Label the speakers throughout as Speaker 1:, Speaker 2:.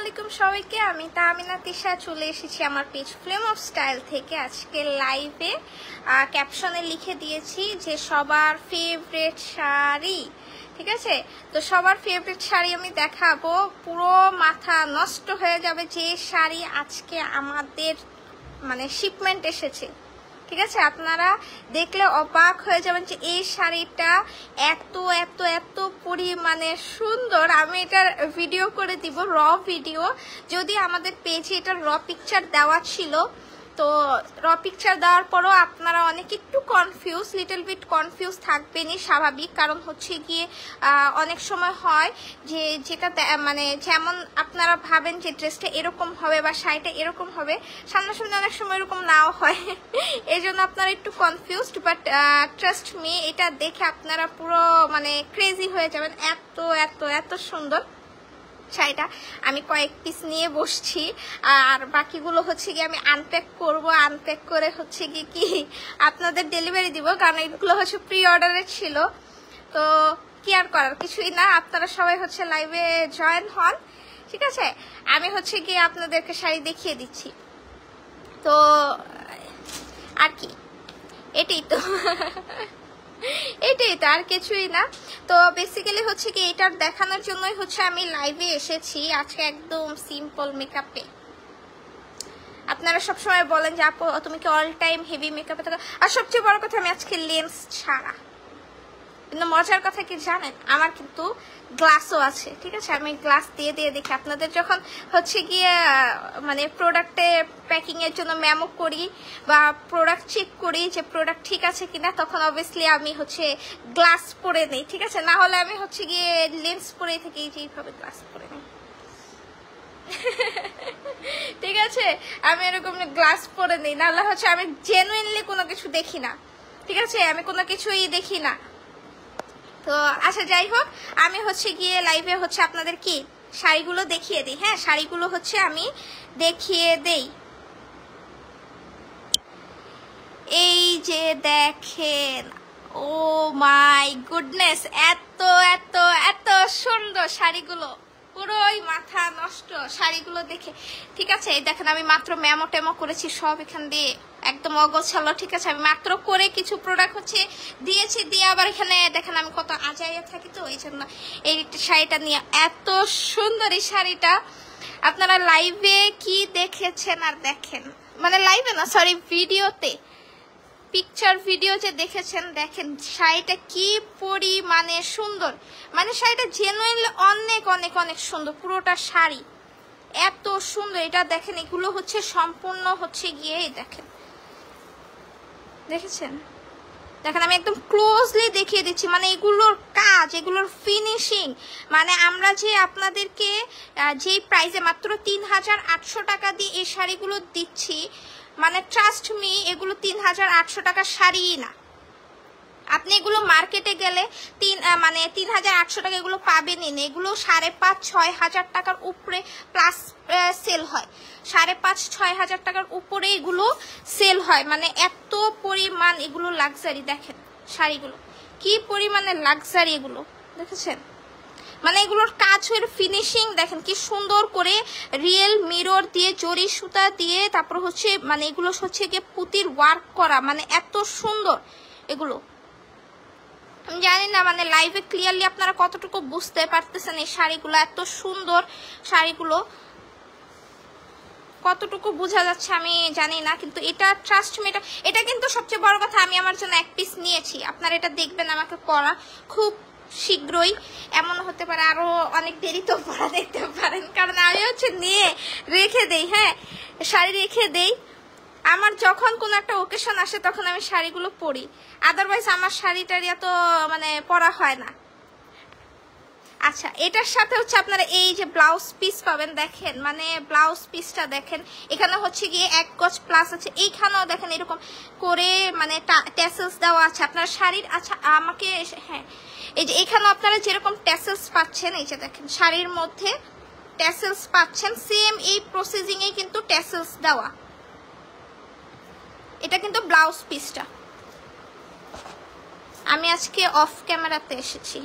Speaker 1: আলাইকুম সবাইকে, আমি তাহমিনা তিশা চলে এসেছি আমার পেজ ফ্লেম অফ স্টাইল থেকে। আজকে লাইভে ক্যাপশনে লিখে দিয়েছি যে সবার ফেভারিট শাড়ি, ঠিক আছে? তো সবার ফেভারিট শাড়ি আমি দেখাবো, পুরো মাথা নষ্ট হয়ে যাবে যে শাড়ি আজকে আমাদের মানে শিপমেন্ট এসেছে, ঠিক আছে? আপনারা দেখলে অবাক হয়ে যাবেন যে এই শাড়িটা এত এত এত পরিমাণে সুন্দর। আমি এটার ভিডিও করে দিব, র ভিডিও। যদি আমাদের পেজে এটার র পিকচার দেওয়া ছিল, তো র পিকচার দেওয়ার পরও আপনারা অনেক একটু কনফিউজ, লিটল বিট কনফিউজ থাকবেনই, স্বাভাবিক। কারণ হচ্ছে গিয়ে অনেক সময় হয় যে যেটা মানে যেমন আপনারা ভাবেন যে ড্রেসটা এরকম হবে বা শাড়িটা এরকম হবে, সামনাসামনি অনেক সময় এরকম নাও হয়। এই জন্য আপনারা একটু কনফিউজড, বাট ট্রাস্ট মি, এটা দেখে আপনারা পুরো মানে ক্রেজি হয়ে যাবেন। এত এত এত সুন্দর শাড়িটা। আমি কয়েক পিস নিয়ে বসছি, আর বাকিগুলো হচ্ছে গিয়ে আমি আনপ্যাক করব। আনপ্যাক করে হচ্ছে গিয়ে কি আপনাদের ডেলিভারি দিব, কারণ এগুলো হচ্ছে প্রি অর্ডারের ছিল। তো কি আর করার, কিছুই না। আপনারা সবাই হচ্ছে লাইভে জয়েন হন, ঠিক আছে? আমি হচ্ছে গিয়ে আপনাদেরকে শাড়ি দেখিয়ে দিচ্ছি। তো আর কি, এটাই তো এটাই তো, আর কিছুই না। তো বেসিক্যালি হচ্ছে কি এটার দেখানোর জন্যই হচ্ছে আমি লাইভে এসেছি আজকে, একদম সিম্পল মেকআপে। আপনারা সবসময় বলেন যে আপু তুমি কি অল টাইম হেভি মেকআপে থাকো, আর সবচেয়ে বড় কথা আমি আজকে লেন্স ছাড়া। কিন্তু মজার কথা কি জানেন, আমার কিন্তু গ্লাসও আছে, ঠিক আছে? আমি গ্লাস দিয়ে দিয়ে দেখি। আপনাদের যখন হচ্ছে গিয়ে মানে প্রোডাক্টে প্যাকিং এর জন্য মেমো করি বা প্রোডাক্ট চেক করি যে প্রোডাক্ট ঠিক আছে কিনা, তখন অবভিয়াসলি আমি হচ্ছে গ্লাস পরে নেই, ঠিক আছে? না হলে আমি হচ্ছে গিয়ে লেন্স পরে থেকে এইভাবে গ্লাস পরে নেই, ঠিক আছে? আমি এরকম গ্লাস পরে নেই, নাহলে হচ্ছে আমি জেনুইনলি কোনো কিছু দেখি না, ঠিক আছে? আমি কোনো কিছুই দেখি না। তো আচ্ছা, যাই হোক, আমি হচ্ছে গিয়ে লাইভে হচ্ছে আপনাদের কি শাড়িগুলো দেখিয়ে দিই। হ্যাঁ, শাড়িগুলো হচ্ছে আমি দেখিয়ে দেই। এই যে দেখেন, ও মাই গুডনেস, এত এত এত সুন্দর শাড়িগুলো, পুরোই মাথা নষ্ট শাড়িগুলো দেখে, ঠিক আছে? এই দেখেন, আমি মাত্র মেমো টেমো করেছি সব এখান দিয়ে, একদম অগোছালো, ঠিক আছে? আমি মাত্র করে কিছু প্রোডাক্ট হচ্ছে দিয়েছি, দিয়ে আবার এখানে দেখেন আমি কত আজাইয়া থাকি, তো এই জন্য এই শাড়িটা নিয়ে এত সুন্দর এই শাড়িটা। আপনারা লাইভে কি দেখেছেন আর দেখেন, মানে লাইভে না, সরি, ভিডিওতে, পিকচার ভিডিও যে দেখেছেন, দেখেন শাড়িটা কি পরিমাণে সুন্দর। মানে শাড়িটা জেনুইনলি অনেক অনেক অনেক সুন্দর, পুরোটা শাড়ি এত সুন্দর। এটা দেখেন, এগুলো হচ্ছে সম্পূর্ণ হচ্ছে গিয়ে দেখেন, দেখেছেন? দেখেন, আমি একদম ক্লোজলি দেখিয়ে দিচ্ছি, মানে এগুলোর কাজ, এগুলোর ফিনিশিং। মানে আমরা যে আপনাদেরকে যেই প্রাইসে মাত্র ৩,৮০০ টাকা দিয়ে এই শাড়িগুলো দিচ্ছি, মানে ট্রাস্ট মি, এগুলো ৩,৮০০ টাকার শাড়ি না। আপনি এগুলো মার্কেটে গেলে ৩,৮০০ টাকা এগুলো পাবেনই না। এগুলো ৫,৫০০-৬,০০০ টাকার উপরে প্লাস সেল হয়, ৫,৫০০-৬,০০০ টাকার উপরে এগুলো সেল হয়। মানে এত পরিমাণ এগুলো লাক্সারি। দেখেন শাড়িগুলো কি পরিমাণে লাক্সারি, এগুলো দেখেছেন? মানে এগুলোর কাজ হয়ে ফিনিশিং দেখেন কি সুন্দর করে, রিয়েল মিরর দিয়ে, জরি সুতা দিয়ে, তারপর হচ্ছে মানে এগুলো হচ্ছে গিয়ে পুঁতির ওয়ার্ক করা, মানে এত সুন্দর এগুলো। আমি জানি না মানে লাইভে ক্লিয়ারলি আপনারা কতটুকু বুঝতে পারতেছেন এই শাড়িগুলো, এত সুন্দর শাড়িগুলো কতটুকু বোঝা যাচ্ছে আমি জানি না, কিন্তু এটা ট্রাস্ট মি, এটা কিন্তু সবচেয়ে বড় কথা, আমি আমার জন্য এক পিস নিয়েছি। আপনারা এটা দেখবেন আমাকে পরা খুব শীঘ্রই, এমন হতে পারে আরো অনেক দেরি তো পরা দেখতে পারেন, কারণ আমি হচ্ছে নিয়ে রেখে দেই। হ্যাঁ, শাড়ি রেখে দেই, আমার যখন কোনো একটা ওকেশন আসে তখন আমি শাড়িগুলো পরি, আদারওয়াইজ আমার শাড়ি টাড়ি এত মানে পরা হয় না। আচ্ছা, এটার সাথে হচ্ছে আপনারা এই যে ব্লাউজ পিস পাবেন, দেখেন মানে ব্লাউজ পিসটা দেখেন, এখানে হচ্ছে গিয়ে 1 গজ প্লাস আছে, এইখানেও দেখেন এরকম করে মানে ট্যাসেলস দেওয়া আছে আপনার শাড়ির। আচ্ছা আমাকে, হ্যাঁ, এই যে এখানেও আপনারা যেরকম ট্যাসেলস পাচ্ছেন, এই যে দেখেন শাড়ির মধ্যে ট্যাসেলস পাচ্ছেন, সেম এই প্রসেসিংয়ে কিন্তু ট্যাসেলস দেওয়া। এটা কিন্তু ব্লাউজ পিসটা। আমি আজকে অফ ক্যামেরাতে এসেছি,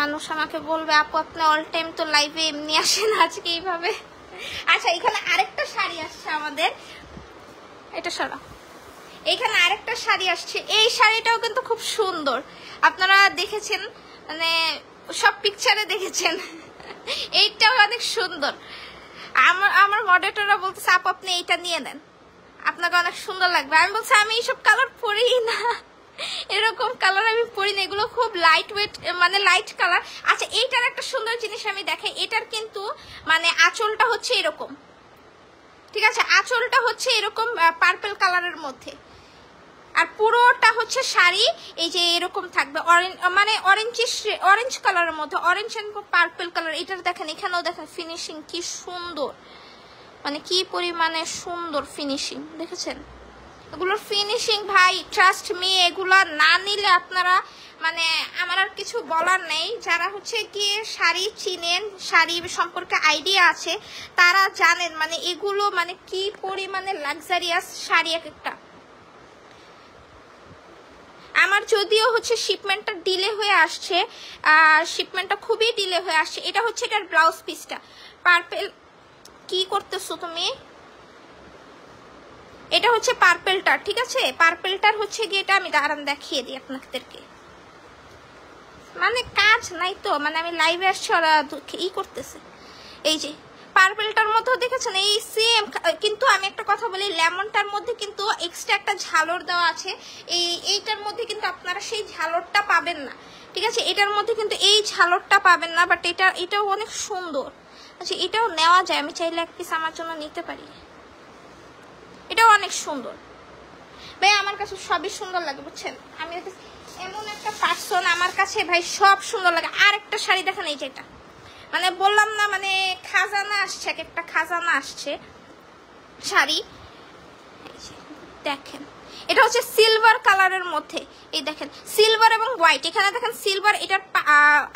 Speaker 1: মানুষ আমাকে বলবে আপু আপনি অল টাইম তো লাইভে এমনি আসেন, আজকে এইভাবে। আচ্ছা এখানে আরেকটা শাড়ি আসছে আমাদের, এটা সরা, এইখানে আরেকটা শাড়ি আসছে। এই শাড়িটাও কিন্তু খুব সুন্দর, আপনারা দেখেছেন, মানে সব পিকচারে দেখেছেন। এইটাও অনেক সুন্দর। আমার মডারেটররা বলতেছে আপু আপনি এইটা নিয়ে নেন, আপনাকে অনেক সুন্দর লাগবে। আমি বলছি আমি এইসব কালার পরি না, এরকম কালার আমি পরি না, এগুলো খুব লাইট ওয়েট, মানে লাইট কালার। আচ্ছা এইটার একটা সুন্দর জিনিস আমি দেখাই, এটার কিন্তু মানে আঁচলটা হচ্ছে এরকম, ঠিক আছে, আঁচলটা হচ্ছে এরকম পার্পল কালারের মধ্যে, আর পুরোটা হচ্ছে শাড়ি এই যে এরকম থাকবে মানে অরেঞ্জ কালারের মধ্যে, অরেঞ্জ এন্ড পার্পল কালার। এটার দেখেন, এখানেও দেখেন ফিনিশিং কি সুন্দর, মানে কি পরিমাণে সুন্দর ফিনিশিং, দেখেছেন এগুলোর ফিনিশিং ভাই, ট্রাস্ট মি, এগুলা না নিলে আপনারা মানে আমার আর কিছু বলার নেই। যারা হচ্ছে কি শাড়ি চিনেন, শাড়ি সম্পর্কে আইডিয়া আছে, তারা জানেন মানে এগুলো মানে কি পরিমাণে লাক্সারিয়াস শাড়ি এক একটা। আমার যদিও হচ্ছে শিপমেন্টটা ডিলে হয়ে আসছে, শিপমেন্টটা খুবই ডিলে হয়ে আসছে। এটা হচ্ছে এটার ব্লাউজ পিসটা পার্পল। কি করতেছো তুমি? এটা হচ্ছে পার্পলটার, ঠিক আছে, পার্পলটার হচ্ছে গিয়ে এটা আমি দাঁড়ান দেখিয়ে দিই আপনাদেরকে, মানে কাজ নাই তো, মানে আমি লাইভে আসছি ওরা ই করতেছে। এই যে পার্পলটার মধ্যে দেখেছেন এই সেম, কিন্তু আমি একটা কথা বলি, লেমনটার মধ্যে কিন্তু এক্সট্রা একটা ঝালর দেওয়া আছে, এইটার মধ্যে কিন্তু আপনারা সেই ঝালরটা পাবেন না, ঠিক আছে, এটার মধ্যে কিন্তু এই ঝালরটা পাবেন না, বাট এটাও অনেক সুন্দর। আচ্ছা এটাও নেওয়া যায়, আমি চাইলে এক পিস আমার জন্য নিতে পারি, এটাও অনেক সুন্দর ভাই, আমার কাছে সবই সুন্দর লাগে বুঝছেন, আমি এমন একটা পার্সন, আমার কাছে ভাই সব সুন্দর লাগে। আর একটা শাড়ি দেখেন, এই যে এটা মানে বললাম না, মানে খাজানা আসছে, এক একটা খাজানা আসছে শাড়ি। দেখেন এটা হচ্ছে সিলভার কালারের মধ্যে, এই দেখেন সিলভার এবং হোয়াইট, এখানে দেখেন সিলভার, এটার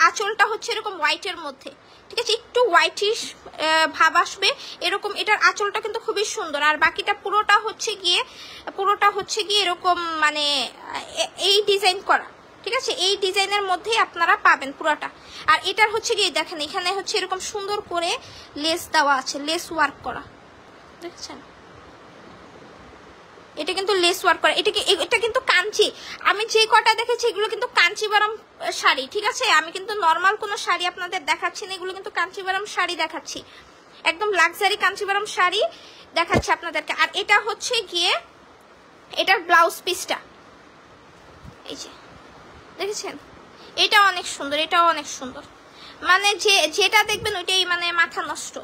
Speaker 1: আঁচলটা হচ্ছে এরকম হোয়াইটের মধ্যে, ঠিক আছে, একটু হোয়াইটিশ ভাব আসবে এরকম। এটার আঁচলটা কিন্তু খুবই সুন্দর, আর বাকিটা পুরোটা হচ্ছে গিয়ে এরকম মানে এই ডিজাইন করা, ঠিক আছে, এই ডিজাইনের মধ্যেই আপনারা পাবেন পুরোটা। আর এটার হচ্ছে গিয়ে দেখেন এখানে হচ্ছে এরকম সুন্দর করে লেস দেওয়া আছে, লেস ওয়ার্ক করা, দেখছেন, এটা কিন্তু লেস ওয়ার্ক করা, এটা কিন্তু কাঞ্চি। আমি যে কটা দেখেছি এগুলো কিন্তু কাঞ্চিবারাম শাড়ি, ঠিক আছে, আমি কিন্তু নর্মাল কোনো শাড়ি আপনাদের দেখাচ্ছি না, এগুলো কিন্তু কাঞ্চিবারাম শাড়ি দেখাচ্ছি, একদম লাক্সারি কাঞ্চিবারাম শাড়ি দেখাচ্ছি আপনাদেরকে। আর এটা হচ্ছে গিয়ে এটার ব্লাউজ পিসটা, এই যে দেখেছেন, এটা অনেক সুন্দর, এটাও অনেক সুন্দর, মানে যেটা দেখবেন ওইটাই মানে মাথা নষ্ট,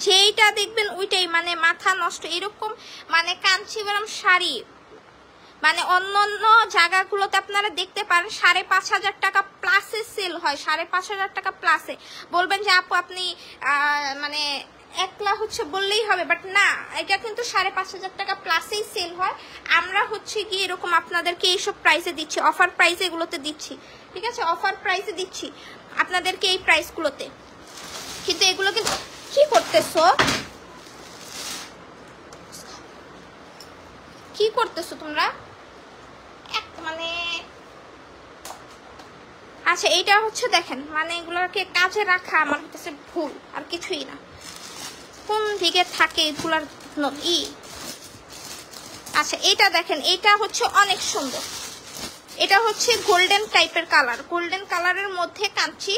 Speaker 1: যেইটা দেখবেন ওইটাই মানে মাথা নষ্ট, এরকম মানে কাঞ্চিবরম শাড়ি মানে অন্য জায়গাগুলোতে আপনারা দেখতে পারেন 5,500 টাকা প্লাসে সেল হয়, 5,500 টাকা প্লাসে। বলবেন যে আপু আপনি মানে একলা হচ্ছে বললেই হবে, বাট না, এটা কিন্তু 5,500 টাকা প্লাসেই সেল হয়। আমরা হচ্ছে কি এরকম আপনাদেরকে এইসব প্রাইসে দিচ্ছি, অফার প্রাইসে এগুলোতে দিচ্ছি, ঠিক আছে, অফার প্রাইসে দিচ্ছি আপনাদেরকে এই প্রাইসগুলোতে। কিন্তু এগুলো কিন্তু কি করতেছো, কি করতেছো তোমরা মানে। আচ্ছা এইটা হচ্ছে দেখেন, মানে এগুলোকে কাজে রাখা আমার কাছে ভুল, আর কিছুই না, কোন দিকে থাকে এগুলার ই। আচ্ছা এটা দেখেন, এটা হচ্ছে অনেক সুন্দর, এটা হচ্ছে গোল্ডেন টাইপের কালার, গোল্ডেন কালারের মধ্যে কাঞ্চি,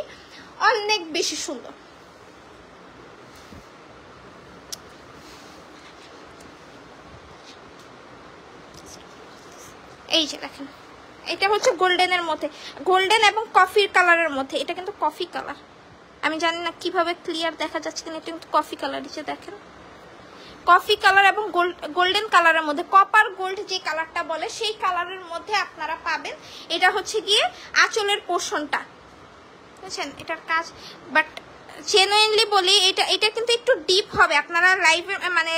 Speaker 1: অনেক বেশি সুন্দর। এই যে দেখেন, এটা হচ্ছে গোল্ডেনের মধ্যে, গোল্ডেন এবং কফির কালারের মধ্যে, এটা কিন্তু কফি কালার, আমি জানি না কিভাবে ক্লিয়ার দেখা যাচ্ছে কিনা, এটা কিন্তু কফি কালার, এই যে দেখেন কফি কালার এবং গোল্ডেন কালারের মধ্যে, কপার গোল্ড যে কালারটা বলে সেই কালারের মধ্যে আপনারা পাবেন। এটা হচ্ছে গিয়ে আঁচলের পোর্শনটা, বুঝছেন, এটার কাজ, বাট জেনুইনলি বলি এটা কিন্তু একটু ডিপ হবে, আপনারা লাইভে মানে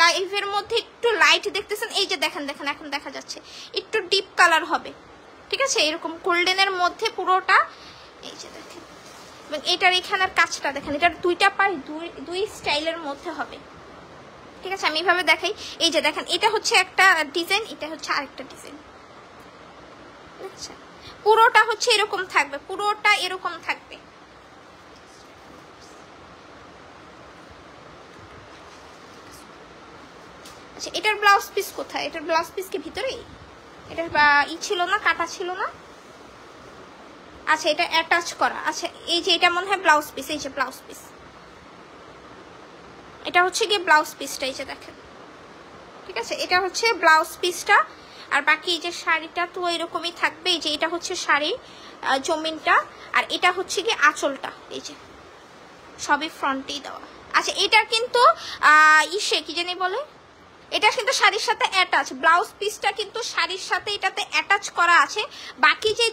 Speaker 1: লাইভের মধ্যে একটু লাইট দেখতেছেন, এই যে দেখেন দেখেন এখন দেখা যাচ্ছে একটু ডিপ কালার হবে, ঠিক আছে, এরকম গোল্ডেনের মধ্যে পুরোটা, এই যে দেখেন, এবং এটার এখানের কাজটা দেখেন, এটার দুইটা পাই দুই স্টাইলের মধ্যে হবে, ঠিক আছে, আমি এইভাবে দেখাই। এই যে দেখেন, এটা হচ্ছে একটা ডিজাইন, এটা হচ্ছে আরেকটা ডিজাইন, বুঝছেন, পুরোটা হচ্ছে এরকম থাকবে, পুরোটা এরকম থাকবে। আচ্ছা এটার ব্লাউজ পিস কোথায়? এটার ব্লাউজ পিস কি ভিতরেই? এটার ছিল না, কাটা ছিল না। আচ্ছা এটা অ্যাটাচ করা। আচ্ছা এই যে এটা মনে হয় ব্লাউজ পিস, এই যে ব্লাউজ পিস, এটা হচ্ছে গিয়ে ব্লাউজ পিসটা, এই যে দেখেন, ঠিক আছে, এটা হচ্ছে ব্লাউজ পিসটা। আর বাকি এই যে শাড়িটা তো এরকমই থাকবে, এই যে এটা হচ্ছে শাড়ি জমিনটা, আর এটা হচ্ছে গিয়ে আঁচলটা, এই যে সবই ফ্রন্টেই দেওয়া। আচ্ছা এটার কিন্তু ইসে কি জানি বলে, এটা কিন্তু শাড়ির সাথে অ্যাটাচ, ব্লাউজ পিসটা কিন্তু শাড়ির সাথে এটাতে অ্যাটাচ করা আছে। বাকি যে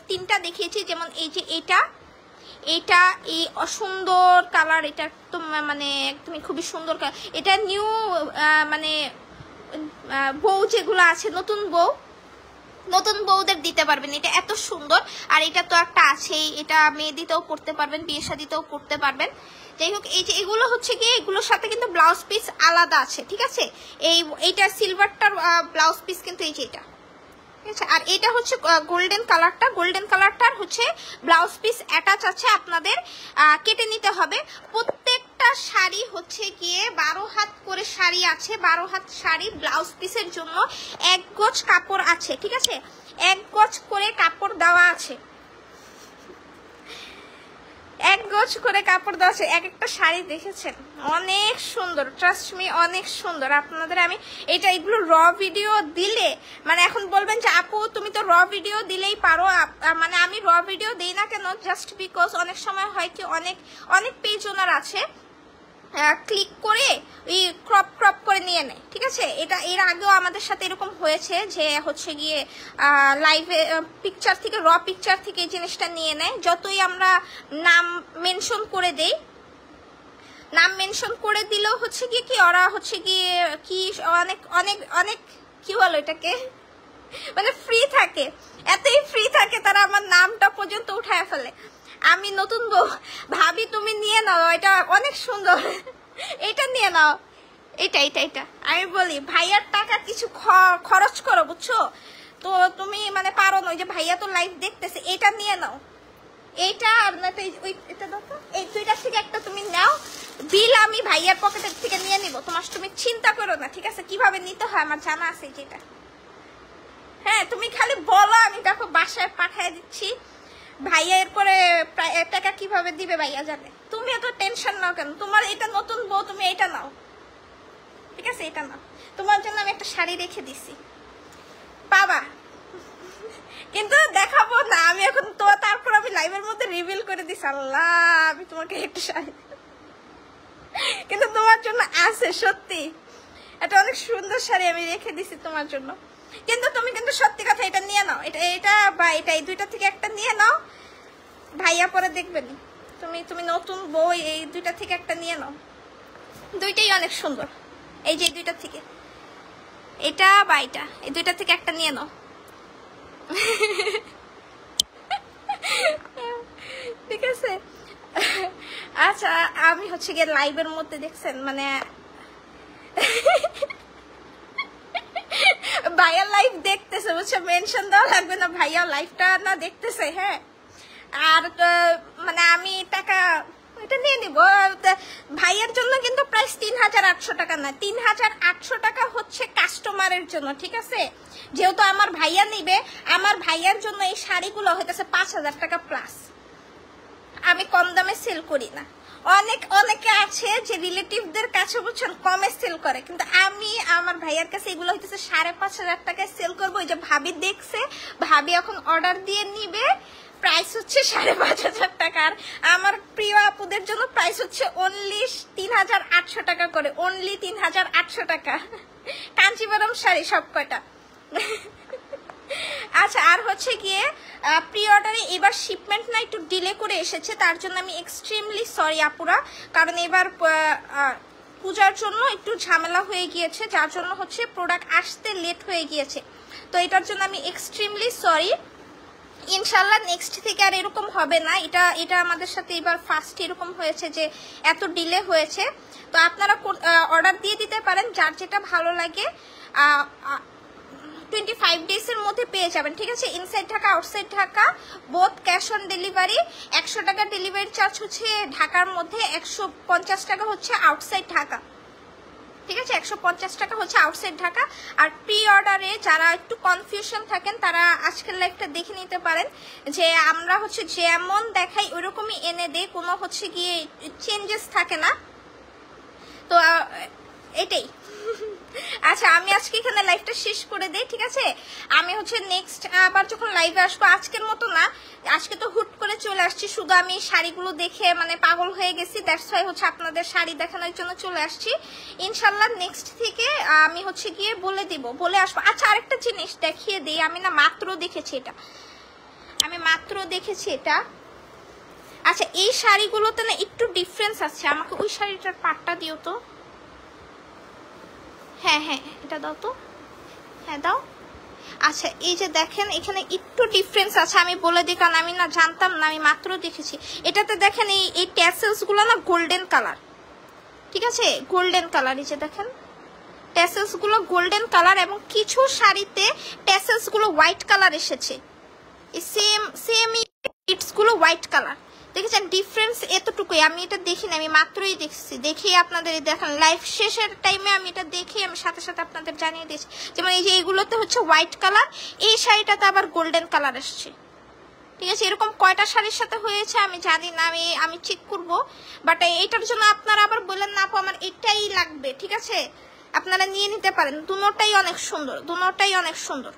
Speaker 1: তিনটা দেখিয়েছি, যেমন এই যে এটা এই অসুন্দর কালার, এটা একদম মানে একদমই খুবই সুন্দর কালার। এটা নিউ মানে বউ যেগুলো আছে, নতুন বউদের দিতে পারবেন, এটা এত সুন্দর। আর এটা তো একটা আছেই, এটা মেহেদিতেও পরতে পারবেন, বিয়ে শাদিতেও পরতে পারবেন। যাই হোক এই যে এগুলো হচ্ছে গিয়ে এগুলোর সাথে কিন্তু ব্লাউজ পিস আলাদা আছে, ঠিক আছে। এইটা সিলভারটার ব্লাউজ পিস কিন্তু এই যে এটা, ঠিক আছে। আর এটা হচ্ছে গোল্ডেন কালারটার হচ্ছে ব্লাউজ পিস অ্যাটাচ আছে, আপনাদের কেটে নিতে হবে। প্রত্যেকটা শাড়ি হচ্ছে গিয়ে 12 হাত করে শাড়ি আছে, 12 হাত শাড়ি ব্লাউজ পিসের জন্য 1 গজ কাপড় আছে, ঠিক আছে, 1 গজ করে কাপড় দেওয়া আছে, 1 গজ করে কাপড় দেওয়া আছে। এক একটা শাড়ি দেখেছেন অনেক সুন্দর, ট্রাস্ট মি অনেক সুন্দর। আপনাদের আমি এগুলো র ভিডিও দিলে মানে এখন বলবেন যে আপু তুমি তো র ভিডিও দিলেই পারো, মানে আমি র ভিডিও দিই না কেন, জাস্ট বিকজ অনেক সময় হয় কি অনেক পেজ ওনার আছে ক্লিক করে ওই ক্রপ করে নিয়ে নেয়, ঠিক আছে। এটা এর আগেও আমাদের সাথে এরকম হয়েছে যে হচ্ছে গিয়ে লাইভে পিকচার থেকে, র পিকচার থেকে এই জিনিসটা নিয়ে নেয়। যতই আমরা নাম মেনশন করে দেই, নাম মেনশন করে দিলেও হচ্ছে গিয়ে কি ওরা হচ্ছে গিয়ে কি অনেক কি বলো এটাকে, মানে ফ্রি থাকে, এতই ফ্রি থাকে তারা আমার নামটা পর্যন্ত উঠায় ফেলে। আমি নতুন বউ, ভাবি তুমি নিয়ে নাও, এটা অনেক সুন্দর, এটা নিয়ে নাও, এটা আমি বলি ভাইয়ার টাকা কিছু খরচ করো, বুঝছো তো, তুমি মানে পারো না, ওই যে ভাইয়া তো লাইভ দেখতেছে, এটা নিয়ে নাও, এইটা আর না এটা দেখো, এই দুইটার থেকে একটা তুমি নাও, বিল আমি ভাইয়ার পকেটের থেকে নিয়ে নিব, তুমি চিন্তা করো না, ঠিক আছে। কিভাবে নিতে হয় আমার জানা আছে যেটা, হ্যাঁ তুমি খালি বলো, আমি দেখো বাসায় পাঠিয়ে দিচ্ছি। ভাইয়া এরপরে টাকা কিভাবে দিবে ভাইয়া জানে, তুমি এত টেনশন নাও কেন, তোমার এটা নতুন বউ, তুমি এটা নাও, ঠিক আছে, এটা নাও। তোমার জন্য আমি একটা শাড়ি রেখে দিছি, বাবা কিন্তু দেখাবো না আমি এখন তো, তারপর আমি লাইভের মধ্যে রিভিল করে দিছি। আল্লাহ আমি তোমাকে একটা শাড়ি, কিন্তু তোমার জন্য আছে সত্যি, এটা অনেক সুন্দর শাড়ি আমি রেখে দিছি তোমার জন্য। কিন্তু তুমি কিন্তু সত্যি কথা এটা নিয়ে নাও, এটা বা এটা, এই দুইটা থেকে একটা নিয়ে নাও, ভাইয়া পরে দেখবেন। তুমি নতুন বউ, এই দুইটা থেকে একটা নিয়ে নাও, দুইটাই অনেক সুন্দর। এই যে দুইটা থেকে, এটা বা এটা, এই দুইটা থেকে একটা নিয়ে নাও, ঠিক আছে। আচ্ছা আমি হচ্ছে গিয়ে লাইভের মধ্যে দেখছেন মানে ভাইয়া লাইভ দেখতেছে, বুঝছো, মেনশন দেওয়া লাগবে না, ভাইয়া লাইভটা না দেখতেছে, হ্যাঁ। আর মানে আমি টাকা এটা নিয়ে নিব, ভাইয়ার জন্য কিন্তু প্রাইস 3800 টাকা না, 3800 টাকা হচ্ছে কাস্টমারের জন্য, ঠিক আছে। যেহেতু আমার ভাইয়া নিবে, আমার ভাইয়ার জন্য এই শাড়িগুলো হইতেছে 5000 টাকা প্লাস, আমি কম দামে সেল করি না। অনেকে আছে যে রিলেটিভদের কাছে বুঝছেন কমে সেল করে, কিন্তু আমি আমার ভাইয়ার কাছে এগুলো হইতেছে 5500 টাকায় সেল করবো। ওই যে ভাবি দেখছে, ভাবি এখন অর্ডার দিয়ে নিবে, প্রাইস হচ্ছে 5500 টাকা। আর আমার প্রিয় আপুদের জন্য প্রাইস হচ্ছে অনলি 3800 টাকা করে, অনলি 3800 টাকা, কাঞ্চিবরম শাড়ি সব কয়টা। আচ্ছা আর হচ্ছে গিয়ে প্রি অর্ডারে এবার শিপমেন্ট না একটু ডিলে করে এসেছে, তার জন্য আমি এক্সট্রিমলি সরি আপুরা, কারণ এবার পূজার জন্য একটু ঝামেলা হয়ে গিয়েছে, যার জন্য হচ্ছে প্রোডাক্ট আসতে লেট হয়ে গিয়েছে, তো এটার জন্য আমি এক্সট্রিমলি সরি। ইনশাল্লাহ নেক্সট থেকে আর এরকম হবে না, এটা আমাদের সাথে এবার ফার্স্ট এরকম হয়েছে যে এত ডিলে হয়েছে। তো আপনারা অর্ডার দিয়ে দিতে পারেন যার যেটা ভালো লাগে, 25 ডেজের মধ্যে পেয়ে যাবেন, ঠিক আছে। Inside Dhaka outside Dhaka both cash on delivery. 100 টাকা ডেলিভারি চার্জ হচ্ছে ঢাকার মধ্যে, 150 টাকা হচ্ছে আউটসাইড ঢাকা, ঠিক আছে। 150 টাকা হচ্ছে আউটসাইড ঢাকা। আর প্রি অর্ডারে যারা একটু কনফিউশন থাকেন তারা আজকের লাইভটা দেখে নিতে পারেন, যে আমরা হচ্ছে যেমন দেখাই ওইরকমই এনে দেই, কোনো হচ্ছে গিয়ে চেঞ্জেস থাকে না, তো এটাই। আচ্ছা আমি আজকে এখানে লাইভটা শেষ করে দেই, ঠিক আছে। আমি হচ্ছে নেক্সট আবার যখন লাইভে আসবো, আজকের মতো না, আজকে তো হুট করে চলে আসছি, শুধু আমি শাড়িগুলো দেখে মানে পাগল হয়ে গেছি, দ্যাটস ওয়াই হচ্ছে আপনাদের শাড়ি দেখানোর জন্য চলে আসছি। ইনশাল্লাহ নেক্সট থেকে আমি হচ্ছে গিয়ে বলে আসবো। আচ্ছা আরেকটা জিনিস দেখিয়ে দিই, আমি না মাত্র দেখেছি এটা, আচ্ছা এই শাড়িগুলোতে না একটু ডিফারেন্স আছে, আমাকে ওই শাড়িটার পাটটা দিও তো। হ্যাঁ এটা দাও তো, হ্যাঁ দাও। আচ্ছা এই যে দেখেন এখানে একটু ডিফারেন্স আছে, আমি বলে দিই কারণ আমি না জানতাম না, আমি মাত্র দেখেছি। এটাতে দেখেন এই ট্যাসেলস গুলো না গোল্ডেন কালার, ঠিক আছে, গোল্ডেন কালার। এই যে দেখেন ট্যাসেলস গুলো গোল্ডেন কালার, এবং কিছু শাড়িতে ট্যাসেলস গুলো হোয়াইট কালার এসেছে, সেম ইটস গুলো হোয়াইট কালার। দেখেছেন ডিফারেন্স এতটুকুই, আমি এটা দেখিনি, আমি মাত্রই দেখছি, দেখেই আপনাদের দেখান লাইভ শেষের টাইমে আমি এটা দেখে আমি সাথে সাথে আপনাদের জানিয়ে দিয়েছি। যেমন এই যে এইগুলোতে হচ্ছে হোয়াইট কালার, এই শাড়িটাতে আবার গোল্ডেন কালার আসছে, ঠিক আছে। এরকম কয়টা শাড়ির সাথে হয়েছে আমি জানি না, আমি চেক করব, বাট এইটার জন্য আপনারা আবার বললেন না আপু আমার এটাই লাগবে, ঠিক আছে, আপনারা নিয়ে নিতে পারেন। দুটোটাই অনেক সুন্দর,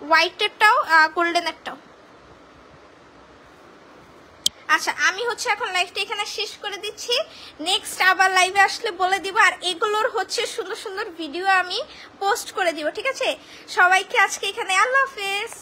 Speaker 1: হোয়াইটেরটাও গোল্ডেনেরটাও। আচ্ছা আমি হচ্ছে এখন লাইভটা এখানে শেষ করে দিচ্ছি, নেক্সট আবার লাইভে আসলে বলে দিব, আর এগুলোর হচ্ছে সুন্দর সুন্দর ভিডিও আমি পোস্ট করে দিব, ঠিক আছে। সবাইকে আজকে এখানে আল্লাহ হাফেজ।